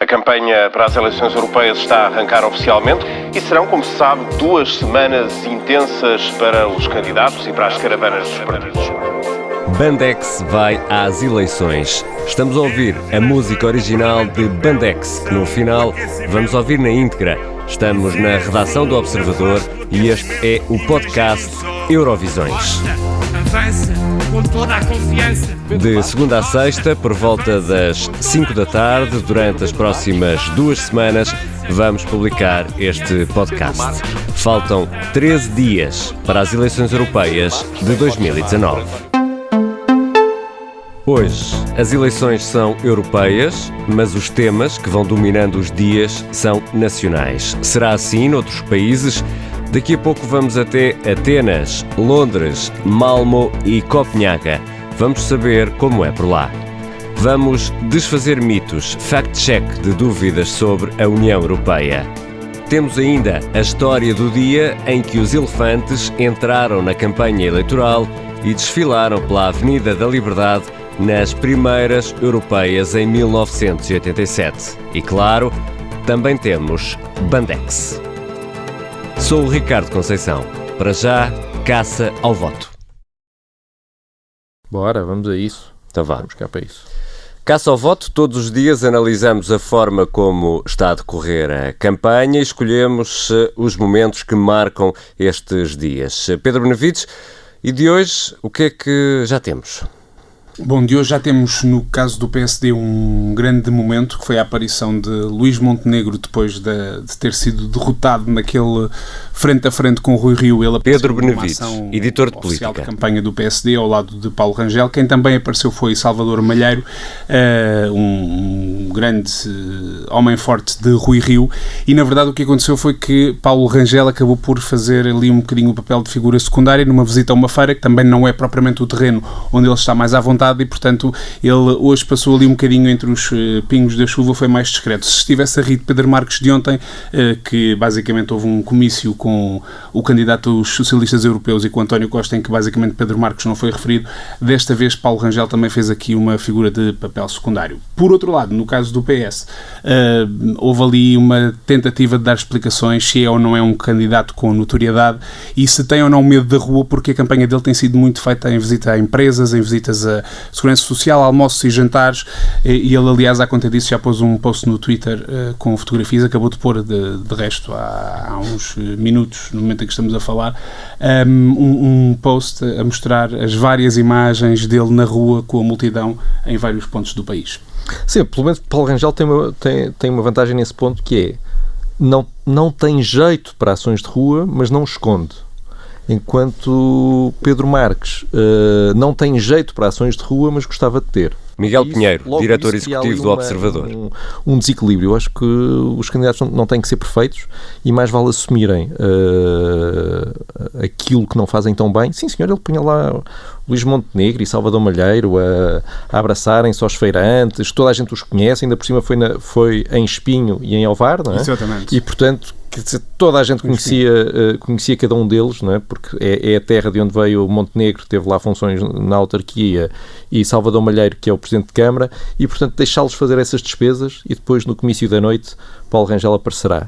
A campanha para as eleições europeias está a arrancar oficialmente e serão, como se sabe, 2 semanas intensas para os candidatos e para as caravanas dos partidos. Bandex vai às eleições. Estamos a ouvir a música original de Bandex, que no final vamos ouvir na íntegra. Estamos na redação do Observador e este é o podcast Eurovisões. De segunda a sexta, por volta das 5 da tarde, durante as próximas 2 semanas, vamos publicar este podcast. Faltam 13 dias para as eleições europeias de 2019. Hoje, as eleições são europeias, mas os temas que vão dominando os dias são nacionais. Será assim noutros países? Daqui a pouco vamos até Atenas, Londres, Malmö e Copenhaga. Vamos saber como é por lá. Vamos desfazer mitos, fact-check de dúvidas sobre a União Europeia. Temos ainda a história do dia em que os elefantes entraram na campanha eleitoral e desfilaram pela Avenida da Liberdade nas primeiras europeias em 1987. E claro, também temos Bandex. Sou o Ricardo Conceição. Para já, caça ao voto. Bora, vamos a isso. Então vá. Vamos cá para isso. Caça ao voto, todos os dias analisamos a forma como está a decorrer a campanha e escolhemos os momentos que marcam estes dias. Pedro Benevides, e de hoje, o que é que já temos? Bom, de hoje já temos, no caso do PSD, um grande momento, que foi a aparição de Luís Montenegro depois de ter sido derrotado naquele frente a frente com o Rui Rio. Ele Pedro Benevides, editor de política. De campanha do PSD, ao lado de Paulo Rangel. Quem também apareceu foi Salvador Malheiro, um grande homem forte de Rui Rio. E, na verdade, o que aconteceu foi que Paulo Rangel acabou por fazer ali um bocadinho o papel de figura secundária numa visita a uma feira, que também não é propriamente o terreno onde ele está mais à vontade, e portanto ele hoje passou ali um bocadinho entre os pingos da chuva, foi mais discreto. Se estivesse a rir de Pedro Marques de ontem, que basicamente houve um comício com o candidato dos socialistas europeus e com António Costa, em que basicamente Pedro Marques não foi referido, desta vez Paulo Rangel também fez aqui uma figura de papel secundário. Por outro lado, no caso do PS, houve ali uma tentativa de dar explicações se é ou não é um candidato com notoriedade e se tem ou não medo da rua, porque a campanha dele tem sido muito feita em visita a empresas, em visitas a segurança social, almoços e jantares, e ele, aliás, à conta disso, já pôs um post no Twitter com fotografias, acabou de pôr, de resto, há uns minutos, no momento em que estamos a falar, um post a mostrar as várias imagens dele na rua com a multidão em vários pontos do país. Sim, pelo menos Paulo Rangel tem uma vantagem nesse ponto, que é, não tem jeito para ações de rua, mas não esconde. Enquanto Pedro Marques não tem jeito para ações de rua, mas gostava de ter. Miguel Pinheiro, diretor executivo do Observador. Um desequilíbrio. Eu acho que os candidatos não têm que ser perfeitos e mais vale assumirem aquilo que não fazem tão bem. Sim, senhor, ele punha lá Luís Montenegro e Salvador Malheiro a abraçarem-se aos feirantes, toda a gente os conhece, ainda por cima foi em Espinho e em Ovar, não é? Exatamente. E, portanto, quer dizer, toda a gente conhecia cada um deles, não é? Porque é a terra de onde veio o Montenegro, teve lá funções na autarquia, e Salvador Malheiro, que é o Presidente de Câmara, e, portanto, deixá-los fazer essas despesas e depois, no comício da noite, Paulo Rangel aparecerá.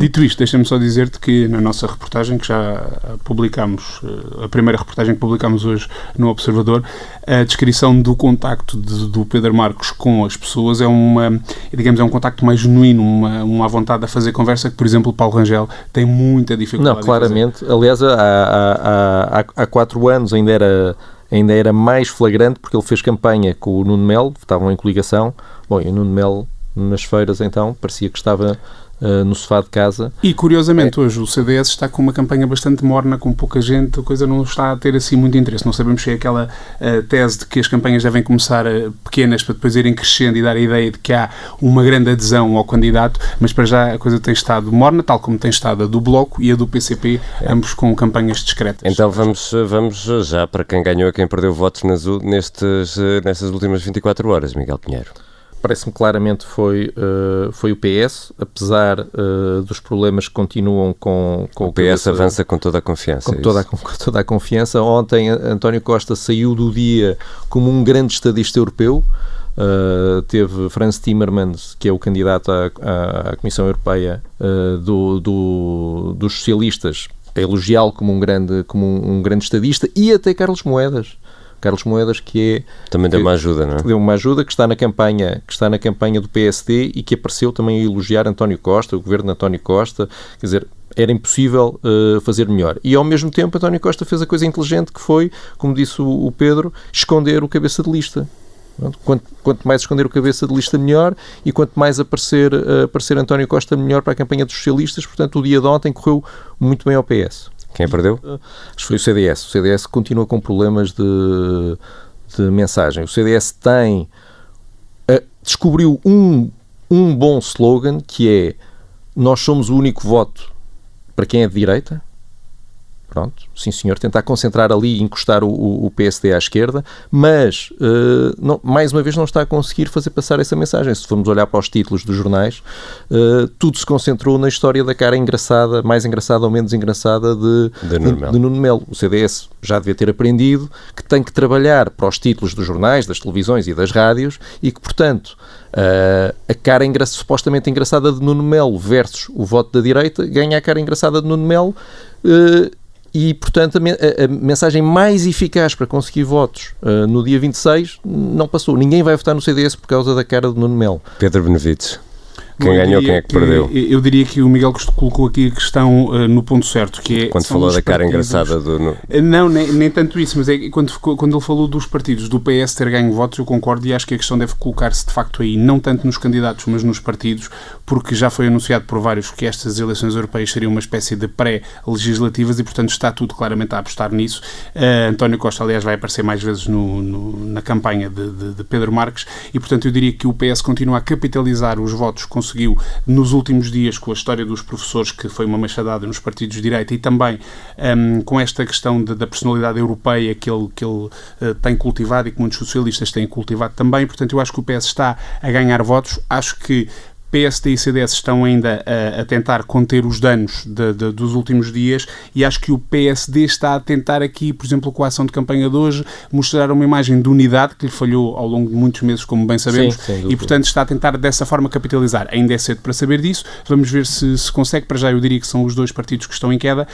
Dito isto, deixa-me só dizer-te que na nossa reportagem, que já publicámos, a primeira reportagem que publicámos hoje no Observador, a descrição do contacto do Pedro Marques com as pessoas é um contacto mais genuíno, uma vontade de fazer conversa que, por exemplo, Paulo Rangel tem muita dificuldade. Não, claramente. Aliás, há 4 anos ainda era mais flagrante, porque ele fez campanha com o Nuno Melo, estavam em coligação. Bom, e o Nuno Melo, nas feiras, então, parecia que estava no sofá de casa. E, curiosamente, hoje o CDS está com uma campanha bastante morna, com pouca gente, a coisa não está a ter assim muito interesse. Não sabemos se é aquela tese de que as campanhas devem começar pequenas para depois irem crescendo e dar a ideia de que há uma grande adesão ao candidato, mas para já a coisa tem estado morna, tal como tem estado a do Bloco e a do PCP, ambos com campanhas discretas. Então vamos já para quem ganhou e quem perdeu votos nestas últimas 24 horas, Miguel Pinheiro. Parece-me claramente foi o PS, apesar dos problemas que continuam com o PS avança com toda a confiança. Com toda a confiança. Ontem António Costa saiu do dia como um grande estadista europeu. teve Franz Timmermans, que é o candidato à Comissão Europeia dos socialistas, a elogiá-lo como um grande estadista, e até Carlos Moedas, que também deu uma ajuda, não é? Deu uma ajuda, que está na campanha do PSD e que apareceu também a elogiar António Costa, o governo de António Costa. Quer dizer, era impossível fazer melhor. E ao mesmo tempo António Costa fez a coisa inteligente, que foi, como disse o Pedro, esconder o cabeça de lista. Quanto mais esconder o cabeça de lista, melhor, e quanto mais aparecer António Costa, melhor para a campanha dos socialistas. Portanto, o dia de ontem correu muito bem ao PS. Quem perdeu? Acho que foi o CDS. O CDS continua com problemas de mensagem. O CDS descobriu um bom slogan, que é: nós somos o único voto para quem é de direita. Pronto, sim senhor, tentar concentrar ali e encostar o PSD à esquerda, mas mais uma vez não está a conseguir fazer passar essa mensagem. Se formos olhar para os títulos dos jornais, tudo se concentrou na história da cara engraçada, mais engraçada ou menos engraçada de Nuno Melo. O CDS já devia ter aprendido que tem que trabalhar para os títulos dos jornais, das televisões e das rádios, e que, portanto, a cara supostamente engraçada de Nuno Melo versus o voto da direita ganha a cara engraçada de Nuno Melo. E, portanto, a mensagem mais eficaz para conseguir votos no dia 26 não passou. Ninguém vai votar no CDS por causa da cara de Nuno Melo. Pedro Benevides. Quem ganhou, quem é que perdeu? Eu diria que o Miguel colocou aqui a questão no ponto certo, que é... Quando falou da cara engraçada do... Não, nem tanto isso, mas é quando ele falou dos partidos, do PS ter ganho votos, eu concordo, e acho que a questão deve colocar-se de facto aí, não tanto nos candidatos, mas nos partidos, porque já foi anunciado por vários que estas eleições europeias seriam uma espécie de pré-legislativas e, portanto, está tudo claramente a apostar nisso. António Costa, aliás, vai aparecer mais vezes na campanha de Pedro Marques e, portanto, eu diria que o PS continua a capitalizar os votos conseguiu nos últimos dias com a história dos professores, que foi uma machadada nos partidos de direita, e também com esta questão da personalidade europeia que ele tem cultivado e que muitos socialistas têm cultivado também. Portanto, eu acho que o PS está a ganhar votos. Acho que PSD e CDS estão ainda a tentar conter os danos dos últimos dias, e acho que o PSD está a tentar aqui, por exemplo, com a ação de campanha de hoje, mostrar uma imagem de unidade que lhe falhou ao longo de muitos meses, como bem sabemos. Sim, e, portanto, está a tentar dessa forma capitalizar. Ainda é cedo para saber disso, vamos ver se consegue. Para já eu diria que são os dois partidos que estão em queda.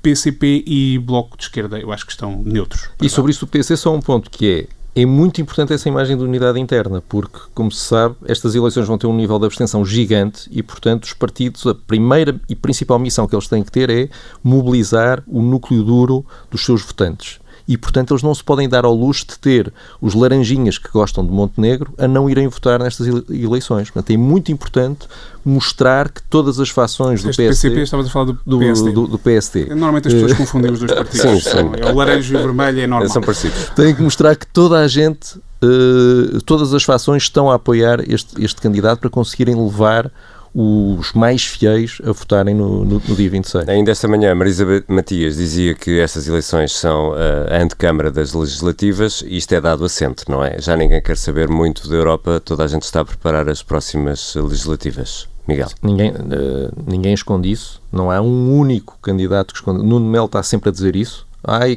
PCP e Bloco de Esquerda, eu acho que estão neutros. E sobre isso o PC só um ponto, que é muito importante essa imagem de unidade interna, porque, como se sabe, estas eleições vão ter um nível de abstenção gigante e, portanto, os partidos, a primeira e principal missão que eles têm que ter é mobilizar o núcleo duro dos seus votantes. E, portanto, eles não se podem dar ao luxo de ter os laranjinhas que gostam de Montenegro a não irem votar nestas eleições. Portanto, é muito importante mostrar que todas as fações do PSD... PCP, estavas a falar do PSD. Normalmente as pessoas confundem os dois partidos. Sim. É o laranja e o vermelho, é normal. São parecidos. Tem que mostrar que toda a gente, todas as fações estão a apoiar este candidato para conseguirem levar os mais fiéis a votarem no dia 26. Ainda esta manhã, Marisa Matias dizia que estas eleições são a antecâmara das legislativas, e isto é dado assente, não é? Já ninguém quer saber muito da Europa, toda a gente está a preparar as próximas legislativas. Miguel? Ninguém esconde isso, não há um único candidato que esconde. Nuno Melo está sempre a dizer isso.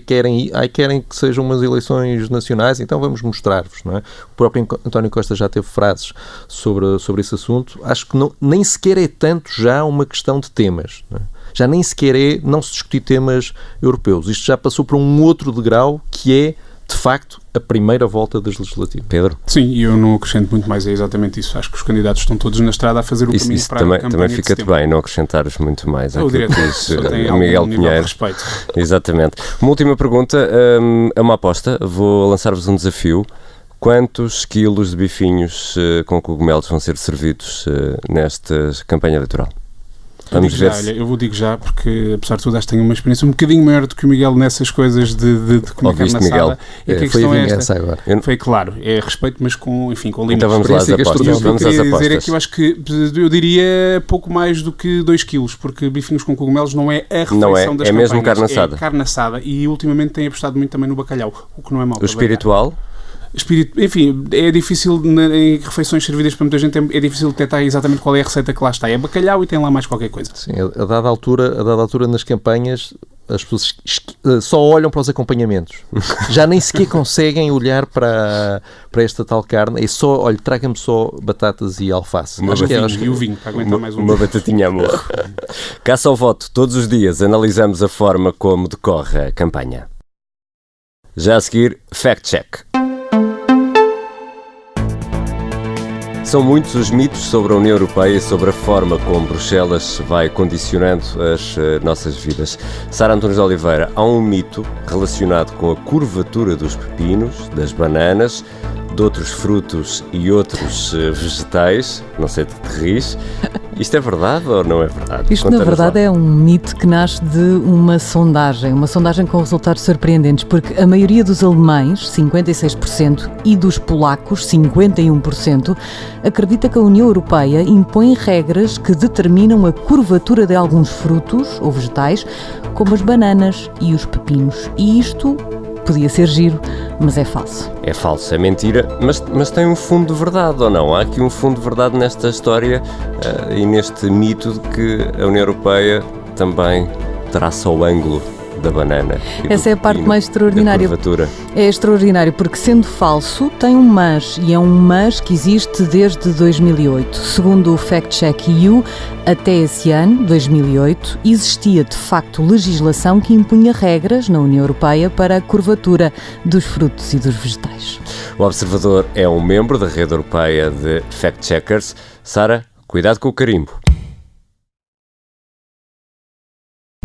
Querem que sejam umas eleições nacionais, então vamos mostrar-vos, não é? O próprio António Costa já teve frases sobre esse assunto. Acho que nem sequer é tanto já uma questão de temas, não é? Já nem sequer não se discutir temas europeus. Isto já passou para um outro degrau, que é, de facto, a primeira volta das legislativas. Pedro? Sim, e eu não acrescento muito mais, é exatamente isso. Acho que os candidatos estão todos na estrada a fazer o caminho para a campanha. Também fica-te bem não acrescentares muito mais. O diretor tem Miguel nível Pinheiro. de respeito. Exatamente. Uma última pergunta, é uma aposta. Vou lançar-vos um desafio. Quantos quilos de bifinhos com cogumelos vão ser servidos nesta campanha eleitoral? Vamos ver. Olha, eu vou digo já, porque apesar de tudo acho que tenho uma experiência um bocadinho maior do que o Miguel nessas coisas de comer carne assada. É que a questão é esta. Agora. Foi claro, é respeito, mas com limites. Então vamos lá às apostas. O que eu queria dizer é que eu acho que eu diria pouco mais do que 2 quilos, porque bifinhos com cogumelos não é a refeição das campanhas. É mesmo carne assada. É carne assada, e ultimamente tem apostado muito também no bacalhau, o que não é mau. O espiritual? Enfim, é difícil em refeições servidas para muita gente, é difícil detectar exatamente qual é a receita que lá está. É bacalhau e tem lá mais qualquer coisa. Sim, a dada altura nas campanhas as pessoas só olham para os acompanhamentos. Já nem sequer conseguem olhar para esta tal carne. É só, olha, traga-me só batatas e alface. E o vinho, para aguentar mais uma batatinha a morro. Caça ao voto. Todos os dias analisamos a forma como decorre a campanha. Já a seguir, Fact Check. São muitos os mitos sobre a União Europeia e sobre a forma como Bruxelas vai condicionando as nossas vidas. Sara Antunes de Oliveira, há um mito relacionado com a curvatura dos pepinos, das bananas, de outros frutos e outros vegetais. Não sei de que te rires. Isto é verdade ou não é verdade? Isto, na verdade, é um mito que nasce de uma sondagem com resultados surpreendentes, porque a maioria dos alemães, 56%, e dos polacos, 51%, acredita que a União Europeia impõe regras que determinam a curvatura de alguns frutos ou vegetais, como as bananas e os pepinos. E isto podia ser giro, mas é falso. É falso, é mentira, mas tem um fundo de verdade ou não? Há aqui um fundo de verdade nesta história e neste mito de que a União Europeia também traça o ângulo da banana. Essa é a parte mais extraordinária. É extraordinário porque, sendo falso, tem um mas, e é um mas que existe desde 2008. Segundo o Fact Check EU, até esse ano, 2008, existia de facto legislação que impunha regras na União Europeia para a curvatura dos frutos e dos vegetais. O Observador é um membro da rede europeia de Fact Checkers. Sara, cuidado com o carimbo.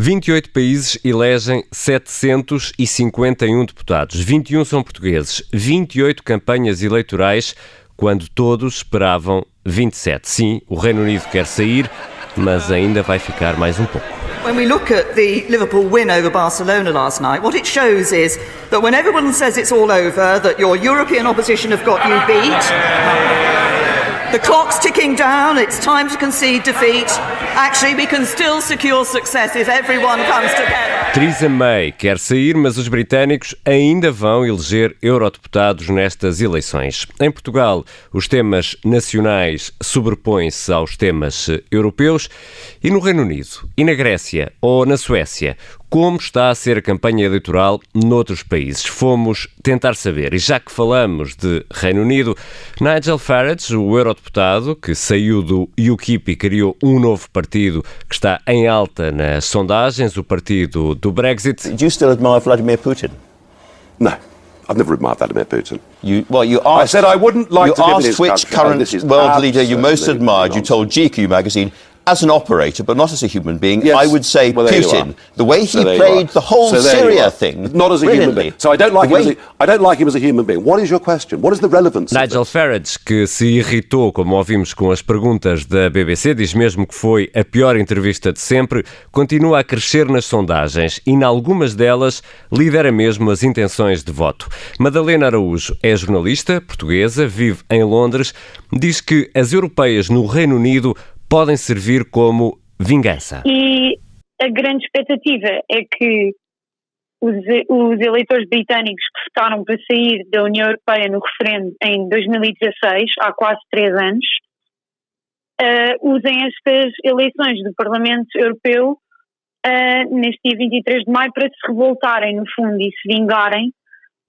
28 países elegem 751 deputados, 21 são portugueses, 28 campanhas eleitorais, quando todos esperavam 27. Sim, o Reino Unido quer sair, mas ainda vai ficar mais um pouco. When we look at the Liverpool win over Barcelona last night, what it shows is that when everyone says it's all over, that your European opposition have got you beat, the clock's ticking down, it's time to concede defeat. Actually, we can still secure success if everyone comes together. Theresa May quer sair, mas os britânicos ainda vão eleger eurodeputados nestas eleições. Em Portugal, os temas nacionais sobrepõem-se aos temas europeus. E no Reino Unido, e na Grécia ou na Suécia, como está a ser a campanha eleitoral noutros países? Fomos tentar saber. E já que falamos de Reino Unido, Nigel Farage, o eurodeputado que saiu do UKIP e criou um novo partido que está em alta nas sondagens, o partido do Brexit. Do you still admire Vladimir Putin? No, I've never admired Vladimir Putin. You asked, I said I wouldn't like to live in his which country. current This is world leader you most absolutely admired. You told nonsense. GQ magazine, as an operator, but not as a human being, Yes. I would say Well, there you Putin. are. The way he So there you played are. the whole So there you Syria are. thing, Not as a human brilliantly. being. So I don't like The him way- I don't like him as a human being. What is your question? What is the relevance of Nigel this? Farage, que se irritou, como ouvimos com as perguntas da BBC, diz mesmo que foi a pior entrevista de sempre, continua a crescer nas sondagens e, em algumas delas, lidera mesmo as intenções de voto. Madalena Araújo é jornalista portuguesa, vive em Londres, diz que as europeias no Reino Unido podem servir como vingança. E a grande expectativa é que os eleitores britânicos que votaram para sair da União Europeia no referendo em 2016, há quase 3 anos, usem estas eleições do Parlamento Europeu neste dia 23 de maio para se revoltarem, no fundo, e se vingarem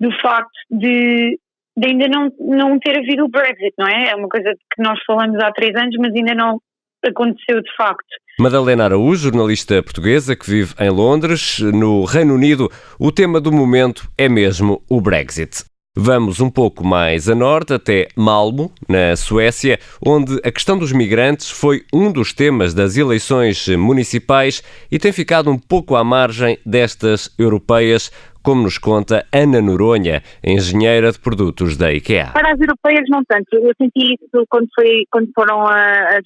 do facto de ainda não ter havido o Brexit, não é? É uma coisa que nós falamos há 3 anos, mas ainda não aconteceu de facto. Madalena Araújo, jornalista portuguesa que vive em Londres. No Reino Unido, o tema do momento é mesmo o Brexit. Vamos um pouco mais a norte, até Malmo, na Suécia, onde a questão dos migrantes foi um dos temas das eleições municipais e tem ficado um pouco à margem destas europeias, como nos conta Ana Noronha, engenheira de produtos da IKEA. Para as europeias não tanto. Eu senti isso quando foram as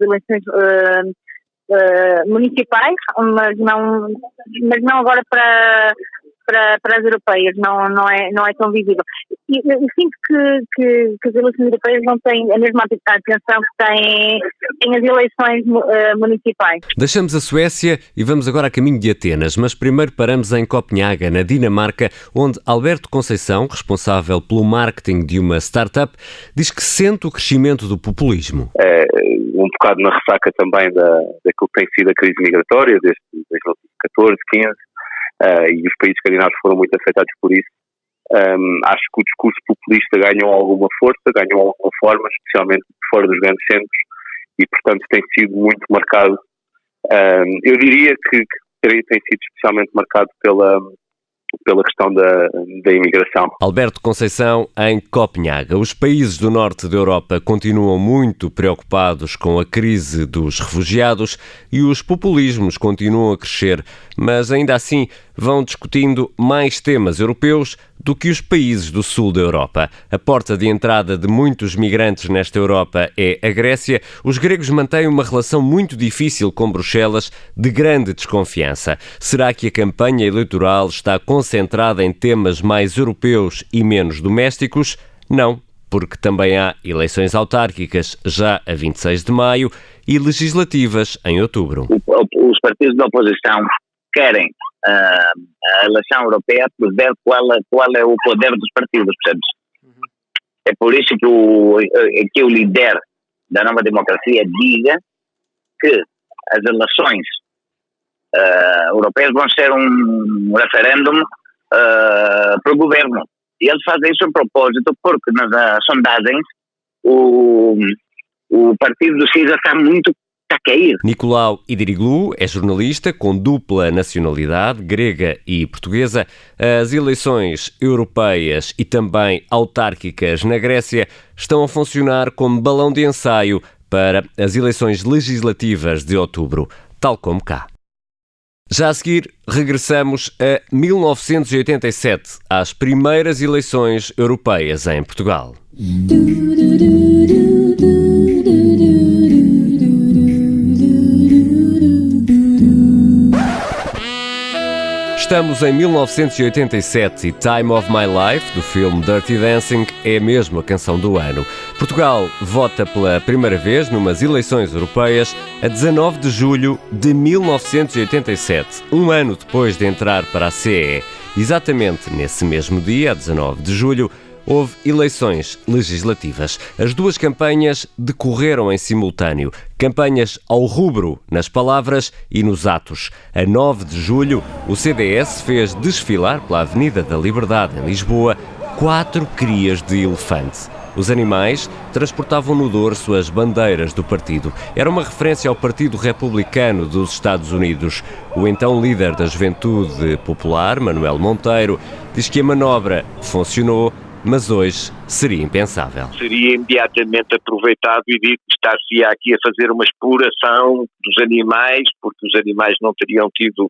eleições municipais, mas não agora para para as europeias, não é tão visível. E sinto que as eleições europeias não têm a mesma atenção que têm as eleições municipais. Deixamos a Suécia e vamos agora a caminho de Atenas, mas primeiro paramos em Copenhaga, na Dinamarca, onde Alberto Conceição, responsável pelo marketing de uma startup, diz que sente o crescimento do populismo. É um bocado na ressaca também daquilo que tem sido a crise migratória desde 2014, 15, e os países escandinavos foram muito afetados por isso. Acho que o discurso populista ganhou alguma força, ganhou alguma forma, especialmente fora dos grandes centros, e portanto tem sido muito marcado. Eu diria que tem sido especialmente marcado pela questão da imigração. Alberto Conceição, em Copenhaga. Os países do norte da Europa continuam muito preocupados com a crise dos refugiados e os populismos continuam a crescer, mas ainda assim vão discutindo mais temas europeus do que os países do sul da Europa. A porta de entrada de muitos migrantes nesta Europa é a Grécia. Os gregos mantêm uma relação muito difícil com Bruxelas, de grande desconfiança. Será que a campanha eleitoral está concentrada em temas mais europeus e menos domésticos? Não, porque também há eleições autárquicas já a 26 de maio e legislativas em outubro. Os partidos da oposição querem a eleição europeia por ver qual é o poder dos partidos, percebes? É por isso que o líder da Nova Democracia diga que as eleições europeias vão ser um referêndum para o governo. E ele faz isso a propósito porque nas sondagens o partido do Syriza está a cair. Nicolau Idiriglu é jornalista com dupla nacionalidade, grega e portuguesa. As eleições europeias e também autárquicas na Grécia estão a funcionar como balão de ensaio para as eleições legislativas de outubro, tal como cá. Já a seguir, regressamos a 1987, às primeiras eleições europeias em Portugal. Estamos em 1987 e Time of My Life, do filme Dirty Dancing, é mesmo a canção do ano. Portugal vota pela primeira vez numas eleições europeias a 19 de julho de 1987, um ano depois de entrar para a CEE. Exatamente nesse mesmo dia, 19 de julho, houve eleições legislativas. As duas campanhas decorreram em simultâneo. Campanhas ao rubro, nas palavras e nos atos. A 9 de julho, o CDS fez desfilar pela Avenida da Liberdade, em Lisboa, 4 crias de elefante. Os animais transportavam no dorso as bandeiras do partido. Era uma referência ao Partido Republicano dos Estados Unidos. O então líder da Juventude Popular, Manuel Monteiro, diz que a manobra funcionou, mas hoje seria impensável. Seria imediatamente aproveitado e dito que estar-se aqui a fazer uma exploração dos animais, porque os animais não teriam tido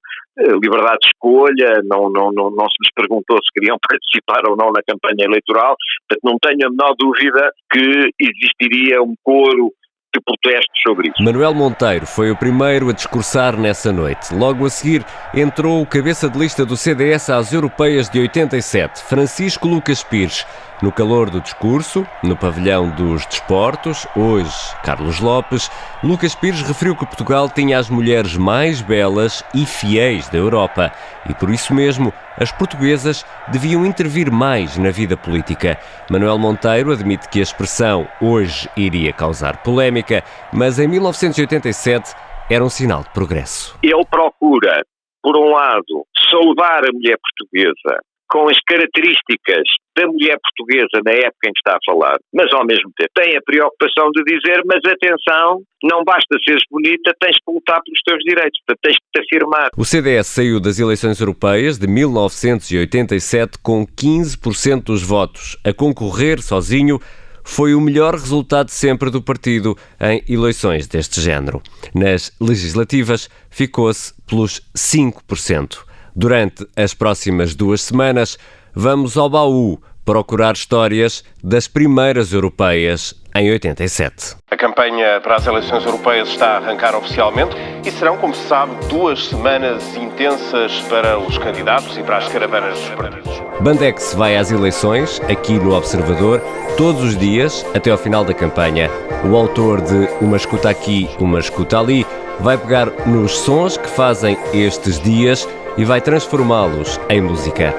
liberdade de escolha, não se lhes perguntou se queriam participar ou não na campanha eleitoral. Portanto, não tenho a menor dúvida que existiria um coro de protestos sobre isso. Manuel Monteiro foi o primeiro a discursar nessa noite. Logo a seguir entrou o cabeça de lista do CDS às europeias de 87, Francisco Lucas Pires. No calor do discurso, no pavilhão dos desportos, hoje Carlos Lopes, Lucas Pires referiu que Portugal tinha as mulheres mais belas e fiéis da Europa e, por isso mesmo, as portuguesas deviam intervir mais na vida política. Manuel Monteiro admite que a expressão hoje iria causar polémica, mas em 1987 era um sinal de progresso. Ele procura, por um lado, saudar a mulher portuguesa com as características da mulher portuguesa na época em que está a falar, mas ao mesmo tempo tem a preocupação de dizer, mas atenção, não basta seres bonita, tens que lutar pelos teus direitos, portanto tens que te afirmar. O CDS saiu das eleições europeias de 1987 com 15% dos votos. A concorrer sozinho foi o melhor resultado sempre do partido em eleições deste género. Nas legislativas ficou-se pelos 5%. Durante as próximas 2 semanas, vamos ao baú procurar histórias das primeiras europeias em 87. A campanha para as eleições europeias está a arrancar oficialmente e serão, como se sabe, 2 semanas intensas para os candidatos e para as caravanas dos partidos. Bandex vai às eleições, aqui no Observador, todos os dias, até ao final da campanha. O autor de Uma Escuta Aqui, Uma Escuta Ali vai pegar nos sons que fazem estes dias e vai transformá-los em música.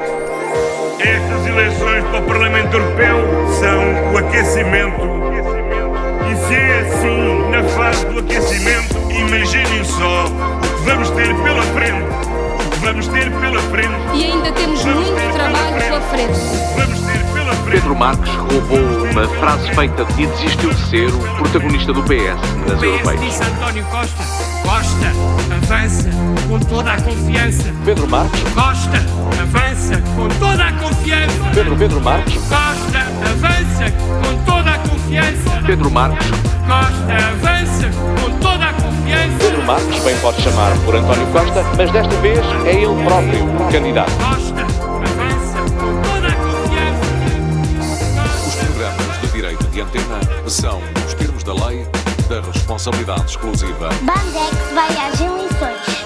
Estas eleições para o Parlamento Europeu são o aquecimento. E se é assim, na fase do aquecimento, imaginem só o que vamos ter pela frente. O que vamos ter pela frente. E ainda temos muito trabalho pela frente. Vamos ter pela frente. Pedro Marques roubou uma frase feita e desistiu de ser o protagonista do PS nas europeias. Disse António Costa. Costa, avança com toda a confiança. Pedro Marques. Costa, avança com toda a confiança. Pedro Marques. Costa, avança com toda a confiança. Pedro Marques. Costa, avança com toda a confiança. Pedro Marques bem pode chamar por António Costa, mas desta vez é ele próprio o candidato. Costa, avança com toda a confiança. Os programas de direito de antena são, nos termos da lei, da responsabilidade exclusiva. Bandex vai às eleições.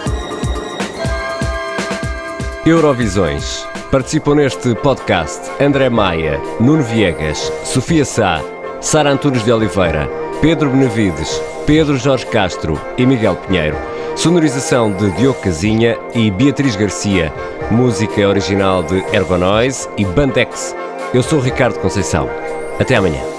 Eurovisões. Participam neste podcast André Maia, Nuno Viegas, Sofia Sá, Sara Antunes de Oliveira, Pedro Benavides, Pedro Jorge Castro e Miguel Pinheiro. Sonorização de Diogo Casinha e Beatriz Garcia. Música original de Ergonoise e Bandex. Eu sou Ricardo Conceição. Até amanhã.